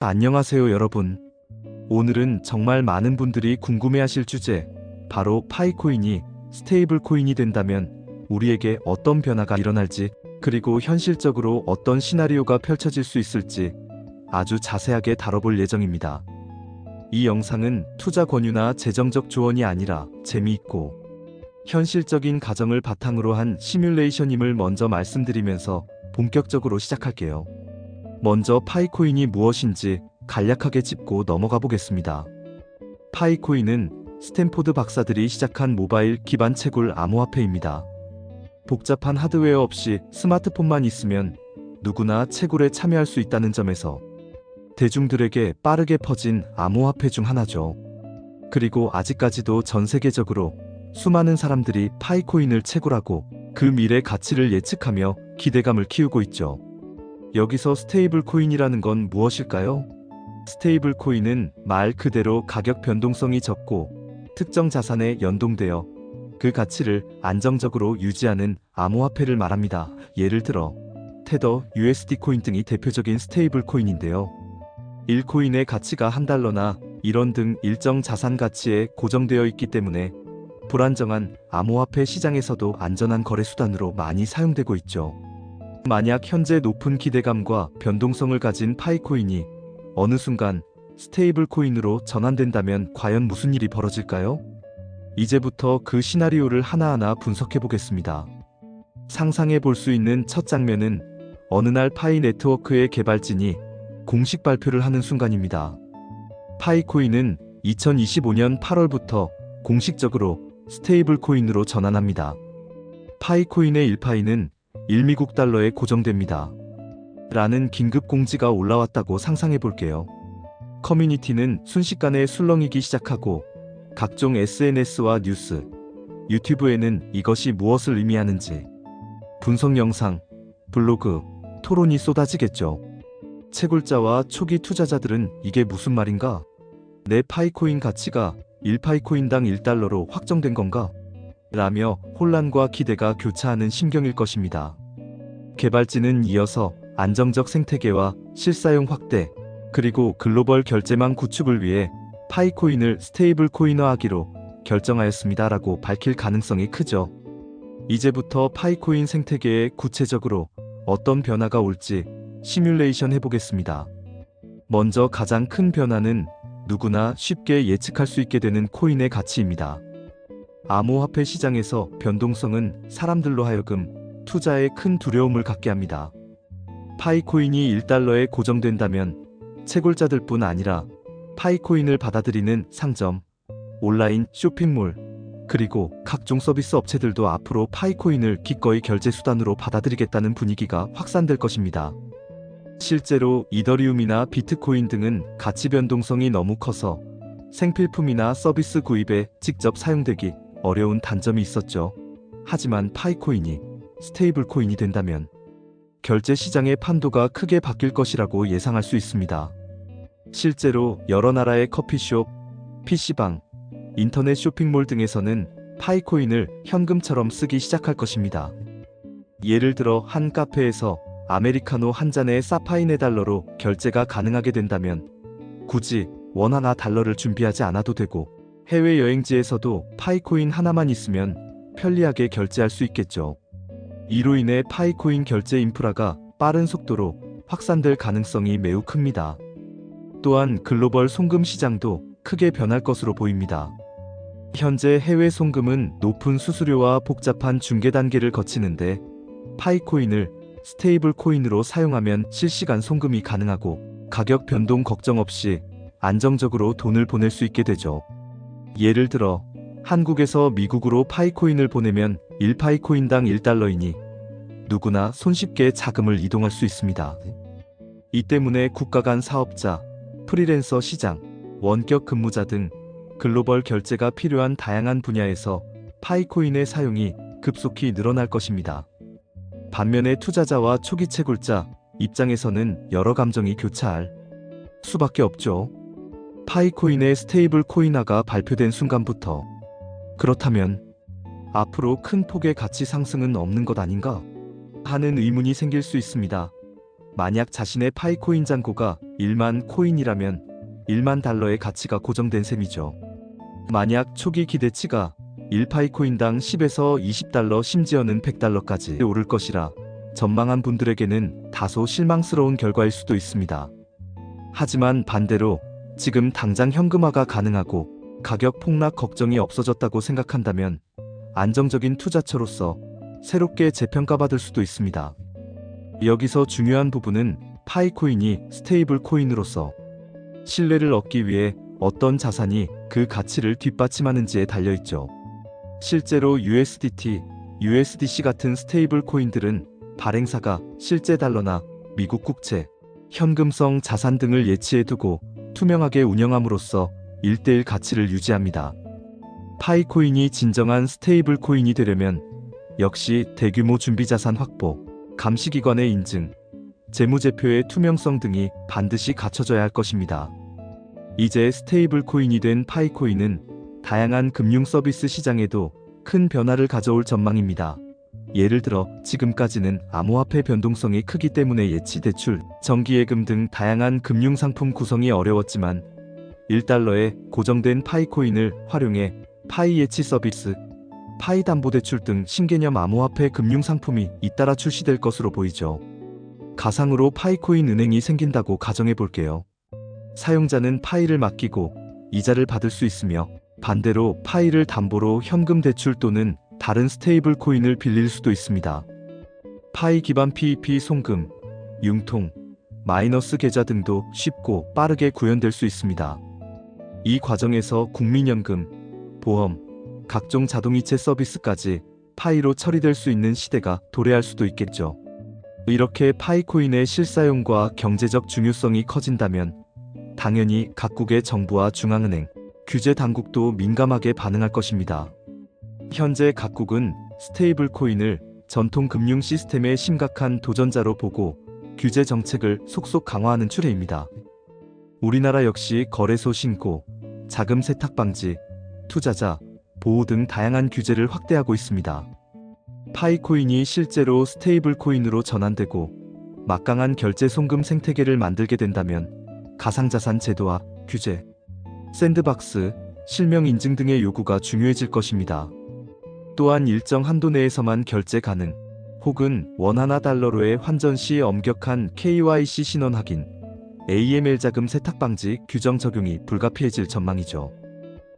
안녕하세요, 여러분. 오늘은 정말 많은 분들이 궁금해하실 주제, 바로 파이코인이 스테이블 코인이 된다면 우리에게 어떤 변화가 일어날지, 그리고 현실적으로 어떤 시나리오가 펼쳐질 수 있을지 아주 자세하게 다뤄볼 예정입니다. 이 영상은 투자 권유나 재정적 조언이 아니라 재미있고 현실적인 가정을 바탕으로 한 시뮬레이션임을 먼저 말씀드리면서 본격적으로 시작할게요. 먼저 파이코인이 무엇인지 간략하게 짚고 넘어가 보겠습니다. 파이코인은 스탠포드 박사들이 시작한 모바일 기반 채굴 암호화폐입니다. 복잡한 하드웨어 없이 스마트폰만 있으면 누구나 채굴에 참여할 수 있다는 점에서 대중들에게 빠르게 퍼진 암호화폐 중 하나죠. 그리고 아직까지도 전 세계적으로 수많은 사람들이 파이코인을 채굴하고 그 미래 가치를 예측하며 기대감을 키우고 있죠. 여기서 스테이블 코인이라는 건 무엇일까요? 스테이블 코인은 말 그대로 가격 변동성이 적고 특정 자산에 연동되어 그 가치를 안정적으로 유지하는 암호화폐를 말합니다. 예를 들어 테더, USD 코인 등이 대표적인 스테이블 코인인데요. 1코인의 가치가 $1나 1원 등 일정 자산 가치에 고정되어 있기 때문에 불안정한 암호화폐 시장에서도 안전한 거래 수단으로 많이 사용되고 있죠. 만약 현재 높은 기대감과 변동성을 가진 파이코인이 어느 순간 스테이블 코인으로 전환된다면 과연 무슨 일이 벌어질까요? 이제부터 그 시나리오를 하나하나 분석해 보겠습니다. 상상해 볼 수 있는 첫 장면은 어느 날 파이 네트워크의 개발진이 공식 발표를 하는 순간입니다. 파이코인은 2025년 8월부터 공식적으로 스테이블 코인으로 전환합니다. 파이코인의 1파이는 1미국 달러에 고정됩니다. 라는 긴급 공지가 올라왔다고 상상해 볼게요. 커뮤니티는 순식간에 술렁이기 시작하고 각종 SNS와 뉴스, 유튜브에는 이것이 무엇을 의미하는지 분석 영상, 블로그, 토론이 쏟아지겠죠. 채굴자와 초기 투자자들은 이게 무슨 말인가? 내 파이코인 가치가 1파이코인당 1달러로 확정된 건가? 라며 혼란과 기대가 교차하는 심경일 것입니다. 개발진은 이어서 안정적 생태계와 실사용 확대, 그리고 글로벌 결제망 구축을 위해 파이코인을 스테이블 코인화하기로 결정하였습니다라고 밝힐 가능성이 크죠. 이제부터 파이코인 생태계에 구체적으로 어떤 변화가 올지 시뮬레이션 해보겠습니다. 먼저 가장 큰 변화는 누구나 쉽게 예측할 수 있게 되는 코인의 가치입니다. 암호화폐 시장에서 변동성은 사람들로 하여금 투자에 큰 두려움을 갖게 합니다. 파이코인이 1달러에 고정된다면 채굴자들뿐 아니라 파이코인을 받아들이는 상점, 온라인 쇼핑몰, 그리고 각종 서비스 업체들도 앞으로 파이코인을 기꺼이 결제 수단으로 받아들이겠다는 분위기가 확산될 것입니다. 실제로 이더리움이나 비트코인 등은 가치 변동성이 너무 커서 생필품이나 서비스 구입에 직접 사용되기 어려운 단점이 있었죠. 하지만 파이코인이 스테이블 코인이 된다면 결제 시장의 판도가 크게 바뀔 것이라고 예상할 수 있습니다. 실제로 여러 나라의 커피숍, PC방, 인터넷 쇼핑몰 등에서는 파이코인을 현금처럼 쓰기 시작할 것입니다. 예를 들어 한 카페에서 아메리카노 한 잔에 $4.4로 결제가 가능하게 된다면 굳이 원 하나 달러를 준비하지 않아도 되고 해외여행지에서도 파이코인 하나만 있으면 편리하게 결제할 수 있겠죠. 이로 인해 파이코인 결제 인프라가 빠른 속도로 확산될 가능성이 매우 큽니다. 또한 글로벌 송금 시장도 크게 변할 것으로 보입니다. 현재 해외 송금은 높은 수수료와 복잡한 중개 단계를 거치는데 파이코인을 스테이블 코인으로 사용하면 실시간 송금이 가능하고 가격 변동 걱정 없이 안정적으로 돈을 보낼 수 있게 되죠. 예를 들어 한국에서 미국으로 파이코인을 보내면 1파이코인당 1달러이니 누구나 손쉽게 자금을 이동할 수 있습니다. 이 때문에 국가 간 사업자, 프리랜서 시장, 원격 근무자 등 글로벌 결제가 필요한 다양한 분야에서 파이코인의 사용이 급속히 늘어날 것입니다. 반면에 투자자와 초기 채굴자 입장에서는 여러 감정이 교차할 수밖에 없죠. 파이코인의 스테이블 코인화가 발표된 순간부터 그렇다면 앞으로 큰 폭의 가치 상승은 없는 것 아닌가 하는 의문이 생길 수 있습니다. 만약 자신의 파이코인 잔고가 1만 코인이라면 1만 달러의 가치가 고정된 셈이죠. 만약 초기 기대치가 1파이코인당 10에서 20달러 심지어는 100달러까지 오를 것이라 전망한 분들에게는 다소 실망스러운 결과일 수도 있습니다. 하지만 반대로 지금 당장 현금화가 가능하고 가격 폭락 걱정이 없어졌다고 생각한다면 안정적인 투자처로서 새롭게 재평가받을 수도 있습니다. 여기서 중요한 부분은 파이코인이 스테이블 코인으로서 신뢰를 얻기 위해 어떤 자산이 그 가치를 뒷받침하는지에 달려있죠. 실제로 USDT, USDC 같은 스테이블 코인들은 발행사가 실제 달러나 미국 국채, 현금성 자산 등을 예치해두고 투명하게 운영함으로써 1:1 가치를 유지합니다. 파이코인이 진정한 스테이블 코인이 되려면 역시 대규모 준비자산 확보, 감시기관의 인증, 재무제표의 투명성 등이 반드시 갖춰져야 할 것입니다. 이제 스테이블 코인이 된 파이코인은 다양한 금융 서비스 시장에도 큰 변화를 가져올 전망입니다. 예를 들어 지금까지는 암호화폐 변동성이 크기 때문에 예치 대출, 정기예금 등 다양한 금융상품 구성이 어려웠지만 1달러의 고정된 파이코인을 활용해 파이 예치 서비스, 파이 담보대출 등 신개념 암호화폐 금융상품이 잇따라 출시될 것으로 보이죠. 가상으로 파이코인 은행이 생긴다고 가정해 볼게요. 사용자는 파이를 맡기고 이자를 받을 수 있으며 반대로 파이를 담보로 현금 대출 또는 다른 스테이블 코인을 빌릴 수도 있습니다. 파이 기반 PEP 송금, 융통, 마이너스 계좌 등도 쉽고 빠르게 구현될 수 있습니다. 이 과정에서 국민연금, 보험, 각종 자동이체 서비스까지 파이로 처리될 수 있는 시대가 도래할 수도 있겠죠. 이렇게 파이코인의 실사용과 경제적 중요성이 커진다면 당연히 각국의 정부와 중앙은행, 규제 당국도 민감하게 반응할 것입니다. 현재 각국은 스테이블 코인을 전통 금융 시스템의 심각한 도전자로 보고 규제 정책을 속속 강화하는 추세입니다. 우리나라 역시 거래소 신고, 자금 세탁 방지, 투자자 보호 등 다양한 규제를 확대하고 있습니다. 파이코인이 실제로 스테이블 코인으로 전환되고 막강한 결제 송금 생태계를 만들게 된다면 가상자산 제도화, 규제, 샌드박스, 실명 인증 등의 요구가 중요해질 것입니다. 또한 일정 한도 내에서만 결제 가능, 혹은 원화나 달러로의 환전 시 엄격한 KYC 신원 확인, AML 자금 세탁 방지 규정 적용이 불가피해질 전망이죠.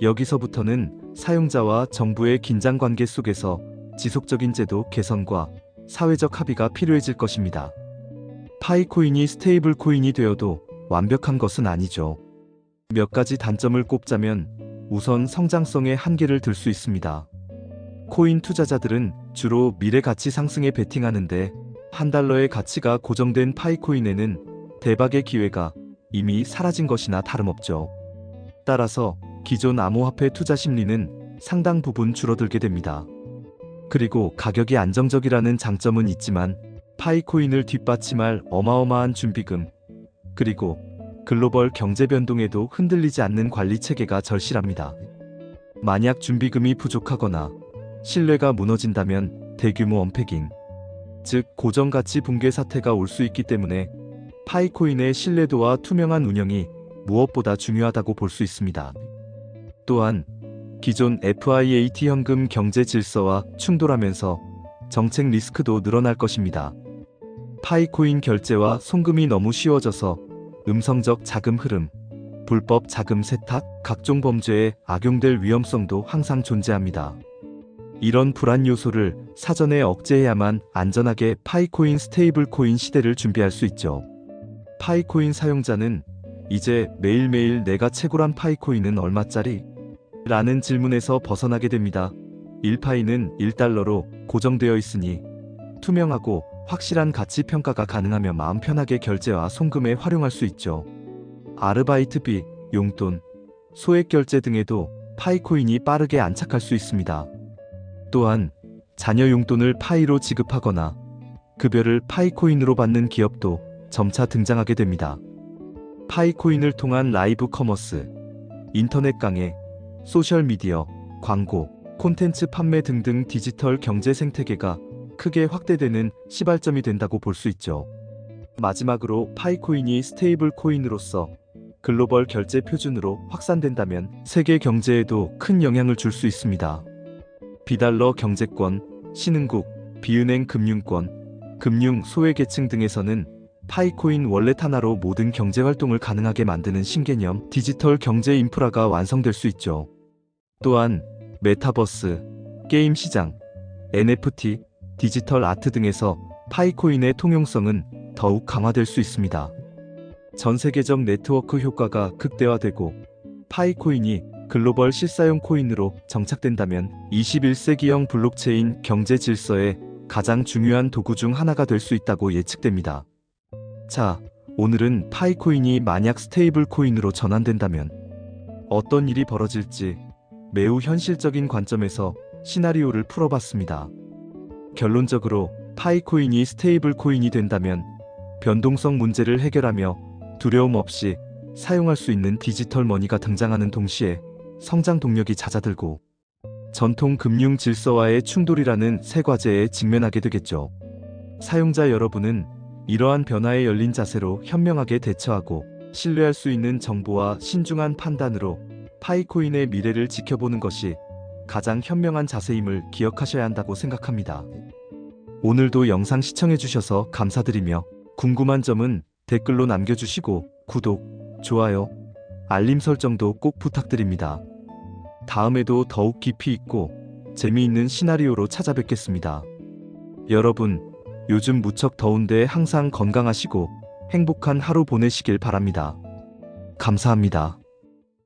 여기서부터는 사용자와 정부의 긴장 관계 속에서 지속적인 제도 개선과 사회적 합의가 필요해질 것입니다. 파이코인이 스테이블 코인이 되어도 완벽한 것은 아니죠. 몇 가지 단점을 꼽자면 우선 성장성의 한계를 들 수 있습니다. 코인 투자자들은 주로 미래 가치 상승에 베팅하는데 한 달러의 가치가 고정된 파이코인에는 대박의 기회가 이미 사라진 것이나 다름없죠. 따라서 기존 암호화폐 투자 심리는 상당 부분 줄어들게 됩니다. 그리고 가격이 안정적이라는 장점은 있지만 파이코인을 뒷받침할 어마어마한 준비금, 그리고 글로벌 경제 변동에도 흔들리지 않는 관리 체계가 절실합니다. 만약 준비금이 부족하거나 신뢰가 무너진다면 대규모 언패깅, 즉 고정가치 붕괴 사태가 올 수 있기 때문에 파이코인의 신뢰도와 투명한 운영이 무엇보다 중요하다고 볼 수 있습니다. 또한 기존 FIAT 현금 경제 질서와 충돌하면서 정책 리스크도 늘어날 것입니다. 파이코인 결제와 송금이 너무 쉬워져서 음성적 자금 흐름, 불법 자금 세탁, 각종 범죄에 악용될 위험성도 항상 존재합니다. 이런 불안 요소를 사전에 억제해야만 안전하게 파이코인 스테이블 코인 시대를 준비할 수 있죠. 파이코인 사용자는 이제 매일매일 내가 채굴한 파이코인은 얼마짜리? 라는 질문에서 벗어나게 됩니다. 1파이는 1달러로 고정되어 있으니 투명하고 확실한 가치 평가가 가능하며 마음 편하게 결제와 송금에 활용할 수 있죠. 아르바이트비, 용돈, 소액 결제 등에도 파이코인이 빠르게 안착할 수 있습니다. 또한 자녀 용돈을 파이로 지급하거나 급여를 파이코인으로 받는 기업도 점차 등장하게 됩니다. 파이코인을 통한 라이브 커머스, 인터넷 강의, 소셜미디어, 광고, 콘텐츠 판매 등등 디지털 경제 생태계가 크게 확대되는 시발점이 된다고 볼 수 있죠. 마지막으로 파이코인이 스테이블 코인으로서 글로벌 결제 표준으로 확산된다면 세계 경제에도 큰 영향을 줄 수 있습니다. 비달러 경제권, 신흥국, 비은행 금융권, 금융 소외계층 등에서는 파이코인 월렛 하나로 모든 경제 활동을 가능하게 만드는 신개념 디지털 경제 인프라가 완성될 수 있죠. 또한 메타버스, 게임 시장, NFT, 디지털 아트 등에서 파이코인의 통용성은 더욱 강화될 수 있습니다. 전 세계적 네트워크 효과가 극대화되고 파이코인이 글로벌 실사용 코인으로 정착된다면 21세기형 블록체인 경제 질서의 가장 중요한 도구 중 하나가 될 수 있다고 예측됩니다. 자, 오늘은 파이코인이 만약 스테이블 코인으로 전환된다면 어떤 일이 벌어질지 매우 현실적인 관점에서 시나리오를 풀어봤습니다. 결론적으로 파이코인이 스테이블 코인이 된다면 변동성 문제를 해결하며 두려움 없이 사용할 수 있는 디지털 머니가 등장하는 동시에 성장 동력이 잦아들고 전통 금융 질서와의 충돌이라는 새 과제에 직면하게 되겠죠. 사용자 여러분은 이러한 변화에 열린 자세로 현명하게 대처하고 신뢰할 수 있는 정보와 신중한 판단으로 파이코인의 미래를 지켜보는 것이 가장 현명한 자세임을 기억하셔야 한다고 생각합니다. 오늘도 영상 시청해주셔서 감사드리며 궁금한 점은 댓글로 남겨주시고 구독, 좋아요, 알림 설정도 꼭 부탁드립니다. 다음에도 더욱 깊이 있고 재미있는 시나리오로 찾아뵙겠습니다. 여러분, 요즘 무척 더운데 항상 건강하시고 행복한 하루 보내시길 바랍니다. 감사합니다.